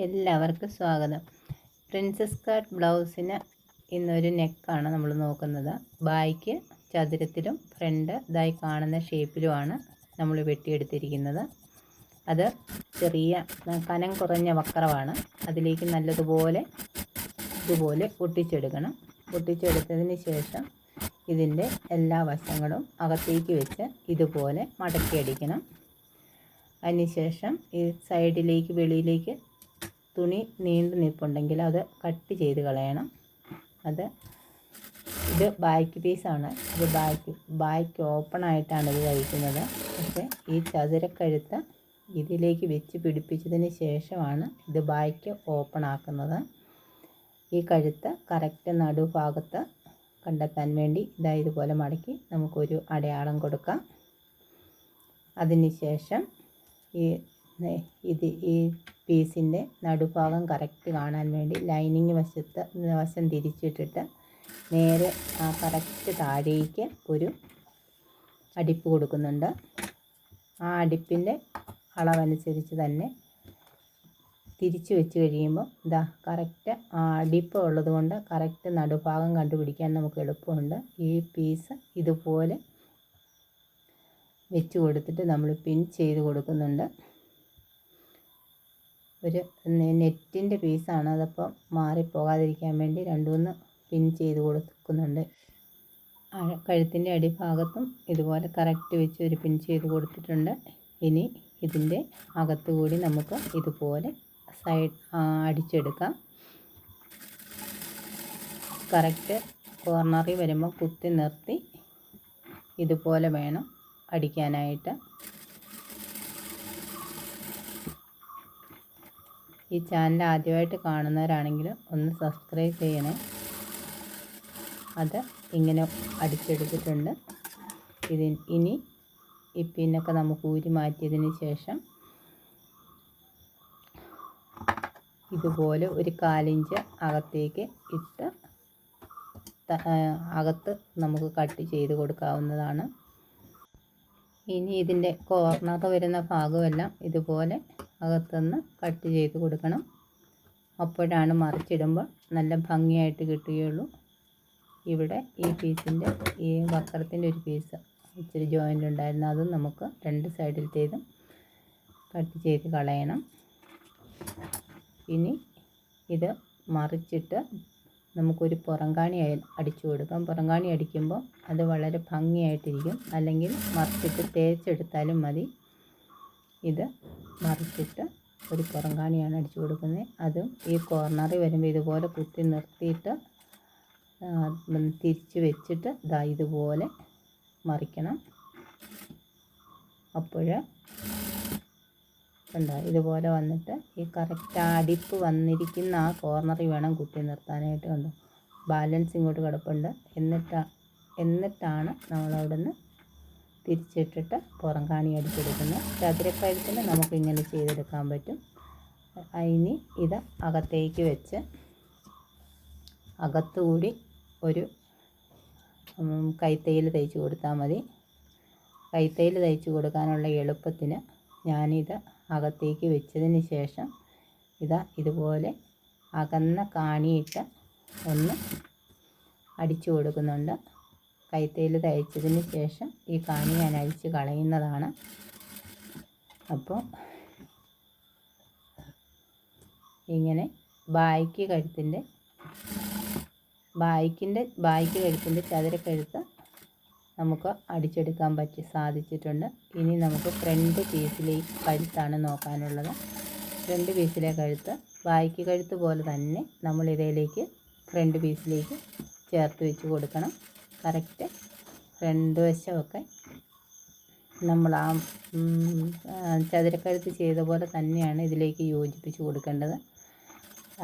എല്ലാവർക്കും സ്വാഗതം. Princess cut ബ്ലൗസിന് ഇന്നൊരു നെക്കാണ് നമ്മൾ നോക്കുന്നത്. ബായ്ക്ക് ചതുരത്തിലും ഫ്രണ്ട് ഇതായി കാണുന്ന ഷേപ്പിലുമാണ് നമ്മൾ വെട്ടിയെടുത്തിരിക്കുന്നത്. അത് ചെറിയ കനം കുറഞ്ഞ വക്രമാണ്. അതിലേക്ക് നല്ലതുപോലെ ഇതുപോലെ ഒട്ടിച്ചെടുക്കണം. ഒട്ടിച്ചെടുത്തതിന് ശേഷം ഇതിൻ്റെ എല്ലാ വശങ്ങളും അകത്തേക്ക് വെച്ച് ഇതുപോലെ മടക്കിയടിക്കണം. അതിനുശേഷം ഈ സൈഡിലേക്ക് വെളിയിലേക്ക് തുണി നീണ്ടു നിൽപ്പുണ്ടെങ്കിൽ അത് കട്ട് ചെയ്ത് കളയണം. ഇത് ബാക്ക് പീസാണ്. ഇത് ബാക്ക് ഓപ്പണായിട്ടാണ് ഇത് കഴിക്കുന്നത്. പക്ഷേ ഈ ചതുരക്കഴുത്ത് ഇതിലേക്ക് വെച്ച് പിടിപ്പിച്ചതിന് ശേഷമാണ് ഇത് ബാക്ക് ഓപ്പൺ ആക്കുന്നത്. ഈ കഴുത്ത് കറക്റ്റ് നടുഭാഗത്ത് കണ്ടെത്താൻ വേണ്ടി ഇതുപോലെ മടക്കി നമുക്കൊരു അടയാളം കൊടുക്കാം. അതിനുശേഷം ഈ പീസിൻ്റെ നടുഭാഗം കറക്റ്റ് കാണാൻ വേണ്ടി ലൈനിങ് വശം തിരിച്ചിട്ടിട്ട് നേരെ കറക്റ്റ് താഴേക്ക് ഒരു അടിപ്പ് കൊടുക്കുന്നുണ്ട്. ആ അടിപ്പിൻ്റെ അളവനുസരിച്ച് തന്നെ തിരിച്ച് വെച്ച് കഴിയുമ്പോൾ കറക്റ്റ് ആ അടിപ്പ് ഉള്ളത് കൊണ്ട് കറക്റ്റ് നടുഭാഗം കണ്ടുപിടിക്കാൻ നമുക്ക് എളുപ്പമുണ്ട്. ഈ പീസ് ഇതുപോലെ വെച്ച് കൊടുത്തിട്ട് നമ്മൾ പിൻ ചെയ്ത് കൊടുക്കുന്നുണ്ട്. ഒരു നെറ്റിൻ്റെ പീസാണ്, അതപ്പോൾ മാറിപ്പോകാതിരിക്കാൻ വേണ്ടി 2-3 പിൻ ചെയ്ത് കൊടുക്കുന്നുണ്ട്. കഴുത്തിൻ്റെ അടിഭാഗത്തും ഇതുപോലെ കറക്റ്റ് വെച്ച് ഒരു പിൻ ചെയ്ത് കൊടുത്തിട്ടുണ്ട്. ഇനി ഇതിൻ്റെ അകത്തുകൂടി നമുക്ക് ഇതുപോലെ സൈഡ് അടിച്ചെടുക്കാം. കറക്റ്റ് കോർണറിൽ വരുമ്പോൾ കുത്തി നിർത്തി ഇതുപോലെ വേണം അടിക്കാനായിട്ട്. ഈ ചാനൽ ആദ്യമായിട്ട് കാണുന്നവരാണെങ്കിൽ ഒന്ന് സബ്സ്ക്രൈബ് ചെയ്യണേ. അത് ഇങ്ങനെ അടിച്ചെടുത്തിട്ടുണ്ട്. ഇനി ഈ പിന്നൊക്കെ നമുക്ക് ഊരി മാറ്റിയതിന് ശേഷം ഇതുപോലെ ഒരു 1/4 ഇഞ്ച് അകത്തേക്ക് ഇട്ട് അകത്ത് നമുക്ക് കട്ട് ചെയ്ത് കൊടുക്കാവുന്നതാണ്. ഇനി ഇതിൻ്റെ കോർണർ വരുന്ന ഭാഗമെല്ലാം ഇതുപോലെ അകത്തുനിന്ന് കട്ട് ചെയ്ത് കൊടുക്കണം. അപ്പോഴാണ് മറിച്ചിടുമ്പോൾ നല്ല ഭംഗിയായിട്ട് കിട്ടുകയുള്ളൂ. ഇവിടെ ഈ പീസിൻ്റെ ഈ വസ്ത്രത്തിൻ്റെ ഒരു പീസ് ഇച്ചിരി ജോയിൻ്റ് ഉണ്ടായിരുന്നു. അതും നമുക്ക് 2 സൈഡിലത്തേതും കട്ട് ചെയ്ത് കളയണം. ഇനി ഇത് മറിച്ചിട്ട് നമുക്കൊരു പുറംകാണി അടിച്ചു കൊടുക്കാം. പുറംകാണി അടിക്കുമ്പോൾ അത് വളരെ ഭംഗിയായിട്ടിരിക്കും. അല്ലെങ്കിൽ മറിച്ചിട്ട് തേച്ചെടുത്താലും മതി. ഇത് മറിച്ചിട്ട് ഒരു പുറംകാണിയാണ് അടിച്ചു കൊടുക്കുന്നത്. അതും ഈ കോർണറിൽ വരുമ്പോൾ ഇതുപോലെ കുത്തി നിർത്തിയിട്ട് തിരിച്ച് വെച്ചിട്ട് ഇതുപോലെ മറിക്കണം. അപ്പോൾ ഇതുപോലെ വന്നിട്ട് ഈ കറക്റ്റ് അടിപ്പ് വന്നിരിക്കുന്ന ആ കോർണറിൽ വേണം കുത്തി നിർത്താനായിട്ട്. കണ്ടോ, ബാലൻസ് ഇങ്ങോട്ട് കിടപ്പുണ്ട്. എന്നിട്ടാണ് നമ്മളവിടെ നിന്ന് തിരിച്ചിട്ടിട്ട് പുറം കാണി അടിച്ചെടുക്കുന്നത്. ചതുരക്കഴുത്തിന് നമുക്കിങ്ങനെ ചെയ്തെടുക്കാൻ പറ്റും. ഇനി ഇത് അകത്തേക്ക് വെച്ച് അകത്തുകൂടി ഒരു കൈത്തയ്യൽ തയ്ച്ച് കൊടുത്താൽ മതി. കൈത്തയ്യൽ തയ്ച്ച് കൊടുക്കാനുള്ള എളുപ്പത്തിന് ഞാനിത് അകത്തേക്ക് വെച്ചതിന് ശേഷം ഇതുപോലെ അകന്ന കാണിയിട്ട് ഒന്ന് അടിച്ചു കൊടുക്കുന്നുണ്ട്. കൈത്തയ്യൽ തയ്ച്ചതിന് ശേഷം ഈ കാണി ഞാൻ അഴിച്ച് കളയുന്നതാണ്. അപ്പോൾ ഇങ്ങനെ ബാക്ക് കഴുത്തിൻ്റെ ചതുരക്കഴുത്ത് നമുക്ക് അടിച്ചെടുക്കാൻ സാധിച്ചിട്ടുണ്ട്. ഇനി നമുക്ക് ഫ്രണ്ട് പീസിലേക്ക് കഴുത്താണ് നോക്കാനുള്ളത്. ഫ്രണ്ട് പീസിലെ കഴുത്ത് ബാക്ക് കഴുത്ത് പോലെ തന്നെ നമ്മൾ ഇതിലേക്ക് ഫ്രണ്ട് പീസിലേക്ക് ചേർത്ത് വെച്ച് കൊടുക്കണം. കറക്റ്റ് ഫ്രണ്ട് വശമൊക്കെ നമ്മൾ ആ ചതുരക്കഴുത്ത് ചെയ്ത പോലെ തന്നെയാണ് ഇതിലേക്ക് യോജിപ്പിച്ച് കൊടുക്കേണ്ടത്.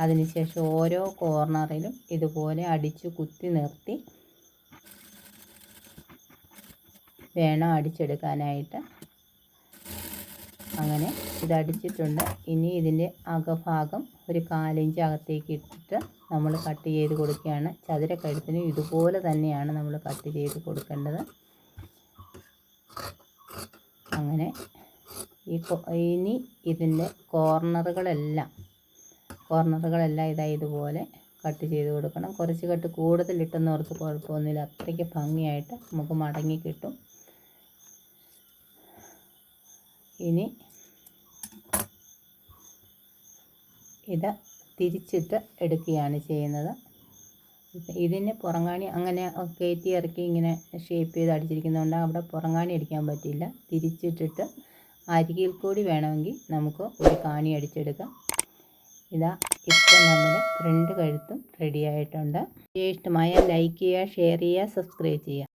അതിനുശേഷം ഓരോ കോർണറിലും ഇതുപോലെ അടിച്ച് കുത്തി നിർത്തി വേണം അടിച്ചെടുക്കാനായിട്ട്. അങ്ങനെ ഇതടിച്ചിട്ടുണ്ട്. ഇനി ഇതിൻ്റെ അകഭാഗം ഒരു 1/4 ഇഞ്ച് അകത്തേക്ക് ഇട്ടിട്ട് നമ്മൾ കട്ട് ചെയ്ത് കൊടുക്കുകയാണ്. ചതുരക്കഴുത്തിനും ഇതുപോലെ തന്നെയാണ് നമ്മൾ കട്ട് ചെയ്ത് കൊടുക്കേണ്ടത്. അങ്ങനെ ഇനി ഇതിൻ്റെ കോർണറുകളെല്ലാം കോർണറുകളെല്ലാം ഇതുപോലെ കട്ട് ചെയ്ത് കൊടുക്കണം. കുറച്ച് കട്ട് കൂടുതലിട്ടെന്നോർത്ത് കുഴപ്പമൊന്നുമില്ല, അത്രയ്ക്ക് ഭംഗിയായിട്ട് നമുക്ക് മടങ്ങി കിട്ടും. ഇനി ഇത് തിരിച്ചിട്ട് എടുക്കുകയാണ് ചെയ്യുന്നത്. ഇതിന് പുറങ്ങാണി അങ്ങനെ കയറ്റി ഇറക്കി ഇങ്ങനെ ഷേപ്പ് ചെയ്ത് അടിച്ചിരിക്കുന്നതുകൊണ്ട് അവിടെ പുറങ്ങാണി അടിക്കാൻ പറ്റില്ല. തിരിച്ചിട്ടിട്ട് അരികിൽ കൂടി വേണമെങ്കിൽ നമുക്ക് ഒരു കാണി അടിച്ചെടുക്കാം. ഇപ്പം നമ്മുടെ ഫ്രണ്ട് കഴുത്തും റെഡി ആയിട്ടുണ്ട്. വീഡിയോ ഇഷ്ടമായാൽ ലൈക്ക് ചെയ്യുക, ഷെയർ ചെയ്യുക, സബ്സ്ക്രൈബ് ചെയ്യുക.